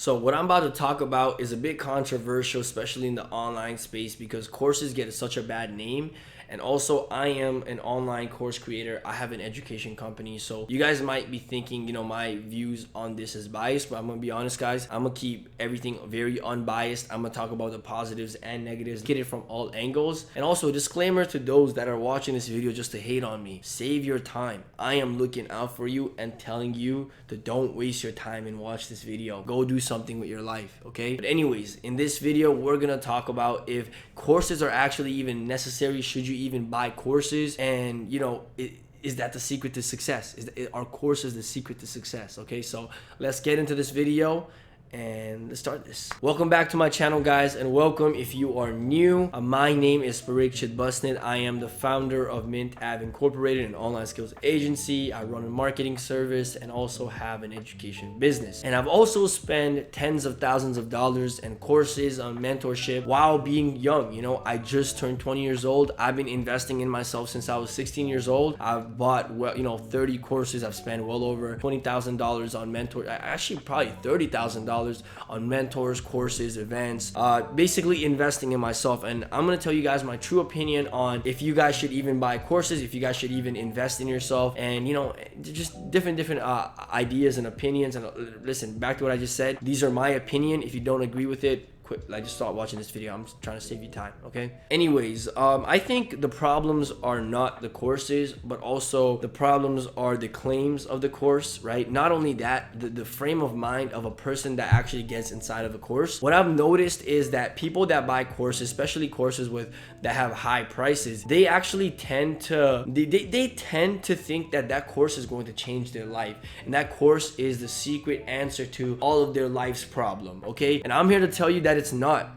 So what I'm about to talk about is a bit controversial, especially in the online space, because courses get such a bad name. And also, I am an online course creator. I have an education company. So you guys might be thinking, my views on this is biased, but I'm going to be honest, guys. I'm going to keep everything very unbiased. I'm going to talk about the positives and negatives, get it from all angles. And also, a disclaimer to those that are watching this video just to hate on me. Save your time. I am looking out for you and telling you to don't waste your time and watch this video. Go do something with your life, okay? But anyways, in this video, we're going to talk about if courses are actually even necessary. Should you even buy courses? And is that the secret to success? Are courses the secret to success? Okay, so let's get into this video and let's start this. Welcome back to my channel, guys, and welcome if you are new. My name is Parikshit Busnit. I am the founder of Mint Av Incorporated, an online skills agency. I run a marketing service and also have an education business. And I've also spent tens of thousands of dollars in courses on mentorship while being young. I just turned 20 years old. I've been investing in myself since I was 16 years old. I've bought 30 courses. I've spent well over $20,000 on mentor. Actually, probably $30,000 on mentors, courses, events, basically investing in myself. And I'm going to tell you guys my true opinion on if you guys should even buy courses, if you guys should even invest in yourself, and just different ideas and opinions. And listen, back to what I just said, these are my opinion. If you don't agree with it, quit. Just stop watching this video. I'm trying to save you time, okay? Anyways, I think the problems are not the courses, but also the problems are the claims of the course, right? Not only that, the frame of mind of a person that actually gets inside of a course. What I've noticed is that people that buy courses, especially courses that have high prices, they actually tend to they tend to think that course is going to change their life, and that course is the secret answer to all of their life's problem, okay? And I'm here to tell you that it's not.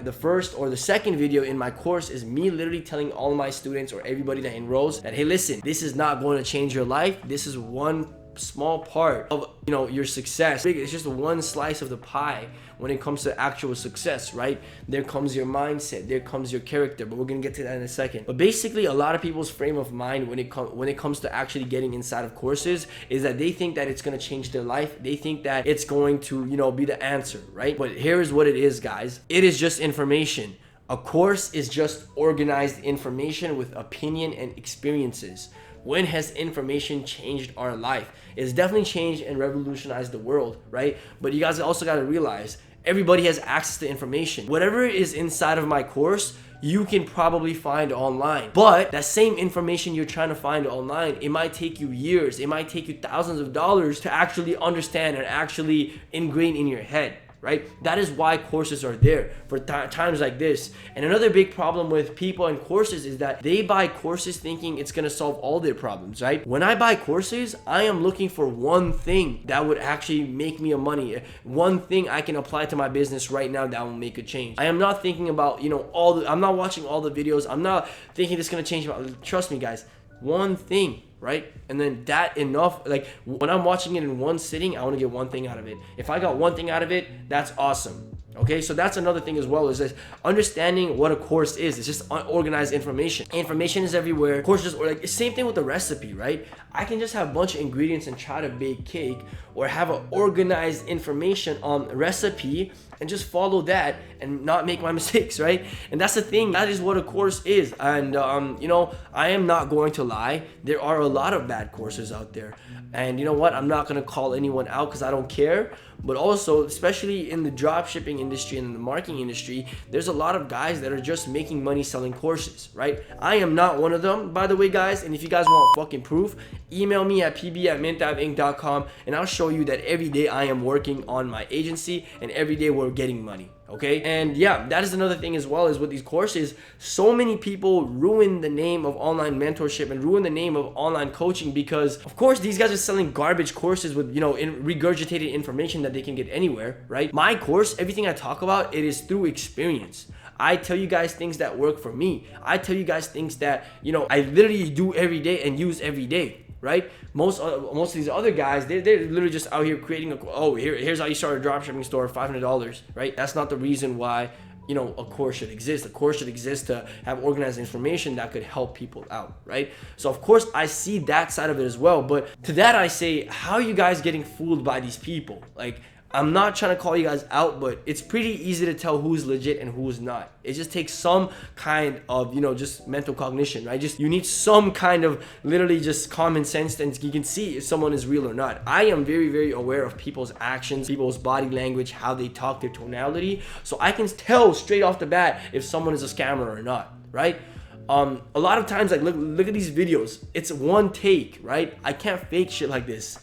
The first or the second video in my course is me literally telling all my students or everybody that enrolls that, hey, listen, this is not going to change your life. This is one small part of your success. It's just one slice of the pie when it comes to actual success, right? There comes your mindset, there comes your character, but we're gonna get to that in a second. But basically, a lot of people's frame of mind when it comes to actually getting inside of courses is that they think that it's gonna change their life. They think that it's going to be the answer, right? But here's what it is, guys. It is just information. A course is just organized information with opinion and experiences. When has information changed our life? It's definitely changed and revolutionized the world, right? But you guys also got to realize everybody has access to information. Whatever is inside of my course, you can probably find online. But that same information you're trying to find online, it might take you years. It might take you thousands of dollars to actually understand and actually ingrain in your head, right? That is why courses are there for times like this. And another big problem with people and courses is that they buy courses thinking it's gonna solve all their problems, right? When I buy courses, I am looking for one thing that would actually make me money, one thing I can apply to my business right now that will make a change. I am not thinking about, I'm not watching all the videos. I'm not thinking this is gonna change trust me, guys, one thing, right? And then that enough, like when I'm watching it in one sitting, I want to get one thing out of it. If I got one thing out of it, that's awesome. Okay, so that's another thing as well, is this understanding what a course is. It's just unorganized information. Information is everywhere. Courses, or like same thing with the recipe, right? I can just have a bunch of ingredients and try to bake cake, or have an organized information on recipe and just follow that and not make my mistakes, right? And that's the thing. That is what a course is. And I am not going to lie. There are a lot of bad courses out there. And you know what? I'm not going to call anyone out because I don't care. But also, especially in the drop shipping industry and in the marketing industry, there's a lot of guys that are just making money selling courses, right? I am not one of them, by the way, guys. And if you guys want fucking proof, email me at pb@mintavinc.com and I'll show you that every day I am working on my agency and every day we're getting money. Okay, and yeah, that is another thing as well, is with these courses, so many people ruin the name of online mentorship and ruin the name of online coaching because, of course, these guys are selling garbage courses with, regurgitated information that they can get anywhere, right? My course, everything I talk about, it is through experience. I tell you guys things that work for me. I tell you guys things that, I literally do every day and use every day. Right? Most of these other guys, they're literally just out here creating here's how you start a dropshipping store, $500, right? That's not the reason why a course should exist. A course should exist to have organized information that could help people out, right? So of course I see that side of it as well, but to that I say, how are you guys getting fooled by these people? Like, I'm not trying to call you guys out, but it's pretty easy to tell who's legit and who's not. It just takes some kind of, just mental cognition, right? You need some kind of literally just common sense, and you can see if someone is real or not. I am very, very aware of people's actions, people's body language, how they talk, their tonality. So I can tell straight off the bat if someone is a scammer or not, right? A lot of times, like, look at these videos. It's one take, right? I can't fake shit like this.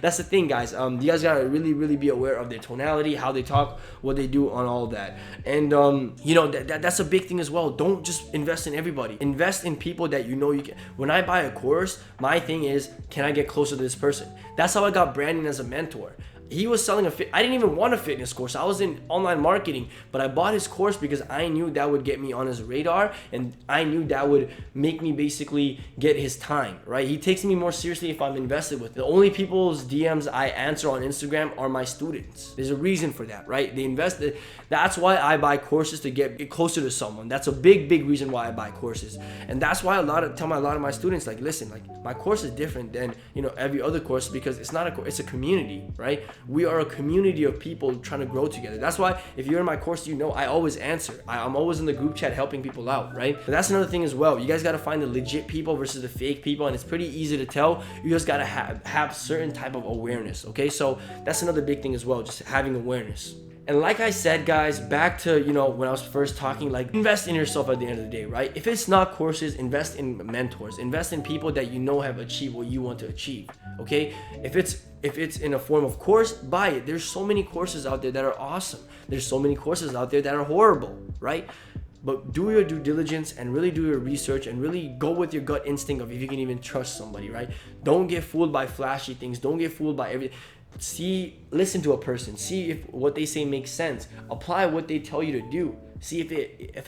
That's the thing, guys. You guys gotta really, really be aware of their tonality, how they talk, what they do on all that. And that's a big thing as well. Don't just invest in everybody. Invest in people that you can. When I buy a course, my thing is, can I get closer to this person? That's how I got Brandon as a mentor. He was selling I didn't even want a fitness course. I was in online marketing, but I bought his course because I knew that would get me on his radar, and I knew that would make me basically get his time, right? He takes me more seriously if I'm invested with it. The only people's DMs I answer on Instagram are my students. There's a reason for that, right? They invested. That's why I buy courses, to get closer to someone. That's a big, big reason why I buy courses. And that's why I tell a lot of my students, like, listen, like, my course is different than, every other course, because it's not it's a community, right? We are a community of people trying to grow together. That's why if you're in my course, I always answer. I'm always in the group chat helping people out, right? But that's another thing as well. You guys got to find the legit people versus the fake people, and it's pretty easy to tell. You just got to have certain type of awareness, okay? So that's another big thing as well, just having awareness. And like I said, guys, back to, when I was first talking, like, invest in yourself at the end of the day, right? If it's not courses, invest in mentors. Invest in people that have achieved what you want to achieve, okay? If it's in a form of course, buy it. There's so many courses out there that are awesome. There's so many courses out there that are horrible, right? But do your due diligence and really do your research and really go with your gut instinct of if you can even trust somebody, right? Don't get fooled by flashy things. Don't get fooled by everything. Listen to a person. See if what they say makes sense. Apply what they tell you to do. See if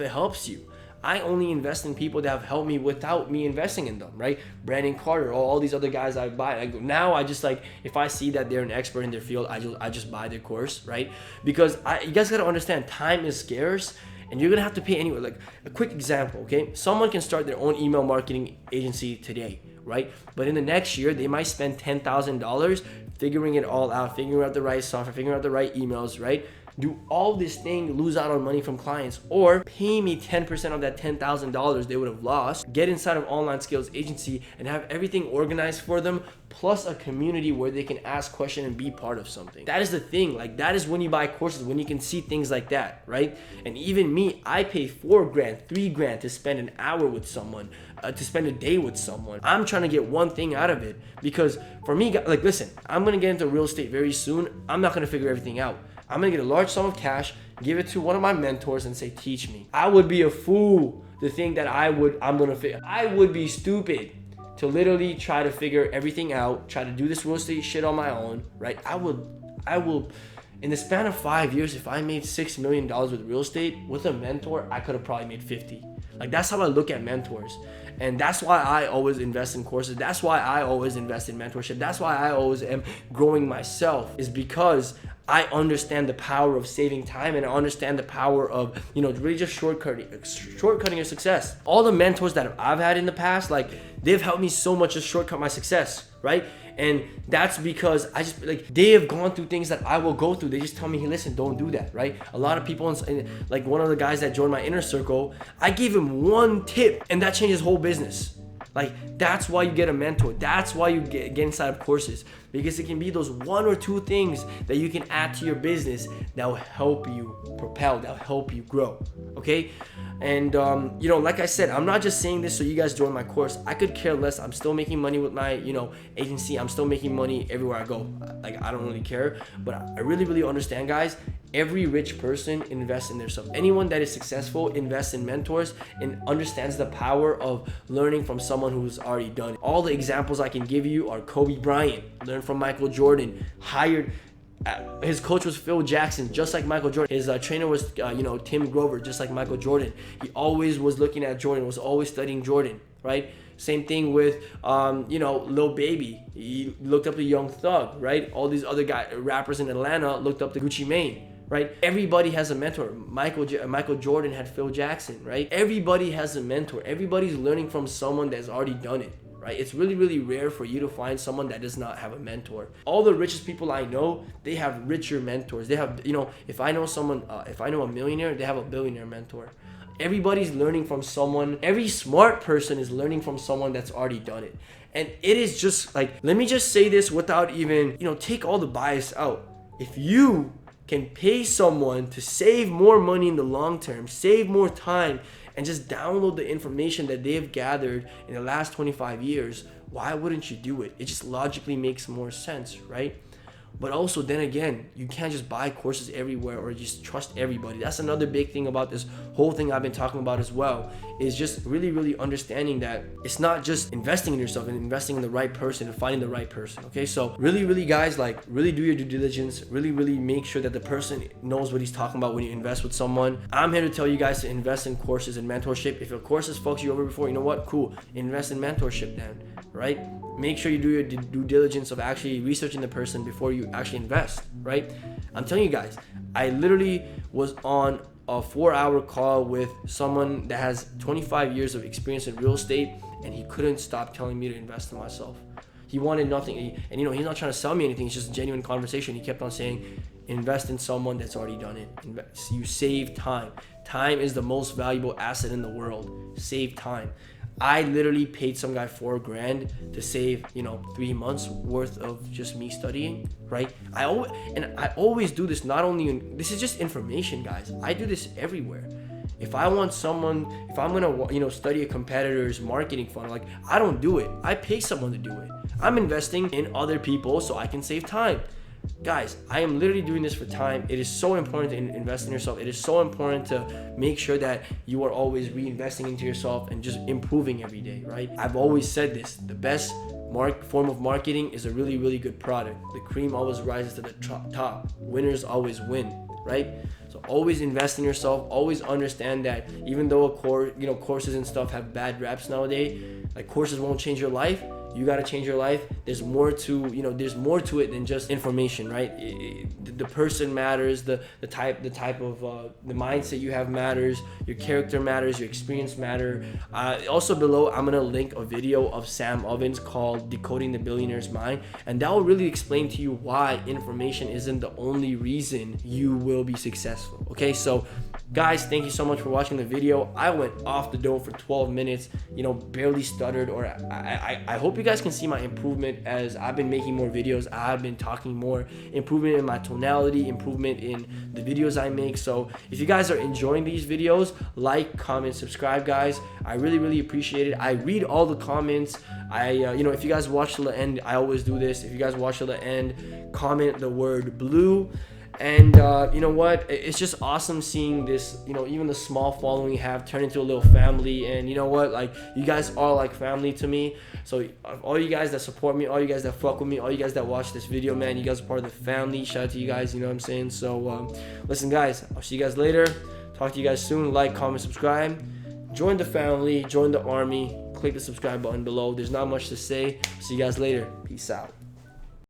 it helps you. I only invest in people that have helped me without me investing in them, right? Brandon Carter, all these other guys I buy. Now I just, like, if I see that they're an expert in their field, I just buy their course, right? Because you guys gotta understand, time is scarce, and you're gonna have to pay anyway. Like, a quick example, okay? Someone can start their own email marketing agency today, right? But in the next year, they might spend $10,000 figuring it all out, figuring out the right software, figuring out the right emails, right? Do all this thing, lose out on money from clients, or pay me 10% of that $10,000 they would have lost, get inside of Online Skills Agency and have everything organized for them, plus a community where they can ask questions and be part of something. That is the thing. Like, that is when you buy courses, when you can see things like that, right? And even me, I pay $4,000, $3,000 to spend an hour with someone, to spend a day with someone. I'm trying to get one thing out of it, because for me, like, listen, I'm gonna get into real estate very soon. I'm not gonna figure everything out. I'm gonna get a large sum of cash, give it to one of my mentors, and say, teach me. I would be a fool to think that I would be stupid to literally try to figure everything out, try to do this real estate shit on my own, right? I will, in the span of 5 years, if I made $6 million with real estate, with a mentor, I could have probably made 50. Like, that's how I look at mentors. And that's why I always invest in courses. That's why I always invest in mentorship. That's why I always am growing myself, is because I understand the power of saving time, and I understand the power of, really just shortcutting your success. All the mentors that I've had in the past, like, they've helped me so much to shortcut my success, right? And that's because they have gone through things that I will go through. They just tell me, hey, listen, don't do that, right? A lot of people, like one of the guys that joined my inner circle, I gave him one tip and that changed his whole business. Like, that's why you get a mentor. That's why you get inside of courses, because it can be those 1 or 2 things that you can add to your business that will help you propel, that will help you grow, okay? And, like I said, I'm not just saying this so you guys join my course. I could care less. I'm still making money with my, agency. I'm still making money everywhere I go. Like, I don't really care. But I really, really understand, guys. Every rich person invests in themselves. Anyone that is successful invests in mentors and understands the power of learning from someone who's already done it. All the examples I can give you are Kobe Bryant, learned from Michael Jordan, his coach was Phil Jackson, just like Michael Jordan. His trainer was, Tim Grover, just like Michael Jordan. He always was looking at Jordan, was always studying Jordan, right? Same thing with, Lil Baby. He looked up to Young Thug, right? All these other rappers in Atlanta looked up to Gucci Mane, right? Everybody has a mentor. Michael Jordan had Phil Jackson, right? Everybody has a mentor. Everybody's learning from someone that's already done it, right? right? It's really, really rare for you to find someone that does not have a mentor. All the richest people I know, they have richer mentors. They have, if I know someone, if I know a millionaire, they have a billionaire mentor. Everybody's learning from someone. Every smart person is learning from someone that's already done it. And it is just like, let me just say this without even, take all the bias out. If you can pay someone to save more money in the long term, save more time, and just download the information that they've gathered in the last 25 years, why wouldn't you do it? It just logically makes more sense, right? But also, then again, you can't just buy courses everywhere or just trust everybody. That's another big thing about this whole thing I've been talking about as well, is just really, really understanding that it's not just investing in yourself and investing in the right person and finding the right person, okay? So really, really, guys, like, really do your due diligence. Really, really make sure that the person knows what he's talking about when you invest with someone. I'm here to tell you guys to invest in courses and mentorship. If your courses fucked you over before, you know what? Cool. Invest in mentorship then, right? Make sure you do your due diligence of actually researching the person before you actually invest, right? I'm telling you guys, I literally was on a 4-hour call with someone that has 25 years of experience in real estate, and he couldn't stop telling me to invest in myself. He wanted nothing, and he's not trying to sell me anything. It's just a genuine conversation. He kept on saying, invest in someone that's already done it. You save time. Time is the most valuable asset in the world. Save time. I literally paid some guy $4,000 to save, 3 months worth of just me studying, right? I always do this. Not only this is just information, guys. I do this everywhere. If I want someone, if I'm gonna, study a competitor's marketing funnel, like, I don't do it. I pay someone to do it. I'm investing in other people so I can save time. Guys, I am literally doing this for time. It is so important to invest in yourself. It is so important to make sure that you are always reinvesting into yourself and just improving every day, right? I've always said this. The best form of marketing is a really, really good product. The cream always rises to the top. Winners always win, right? So always invest in yourself. Always understand that even though courses and stuff have bad raps nowadays, like, courses won't change your life. You got to change your life. There's more to, there's more to it than just information, right? The person matters, the type of, the mindset you have matters, your character matters, your experience matter. Also below, I'm going to link a video of Sam Ovens called Decoding the Billionaire's Mind. And that will really explain to you why information isn't the only reason you will be successful. Okay, so guys, thank you so much for watching the video. I went off the dome for 12 minutes, barely stuttered, or I hope you guys can see my improvement as I've been making more videos. I've been talking more, improvement in my tonality, improvement in the videos I make. So if you guys are enjoying these videos, like, comment, subscribe, guys. I really, really appreciate it. I read all the comments. If you guys watch till the end, I always do this. If you guys watch till the end, comment the word blue. And you know what, it's just awesome seeing this, even the small following you have turn into a little family. And you know what, like, you guys are like family to me. So all you guys that support me, all you guys that fuck with me, all you guys that watch this video, man, you guys are part of the family. Shout out to you guys, you know what I'm saying? So listen, guys, I'll see you guys later. Talk to you guys soon. Like, comment, subscribe, join the family, join the army. Click the subscribe button below. There's not much to say. See you guys later. Peace out.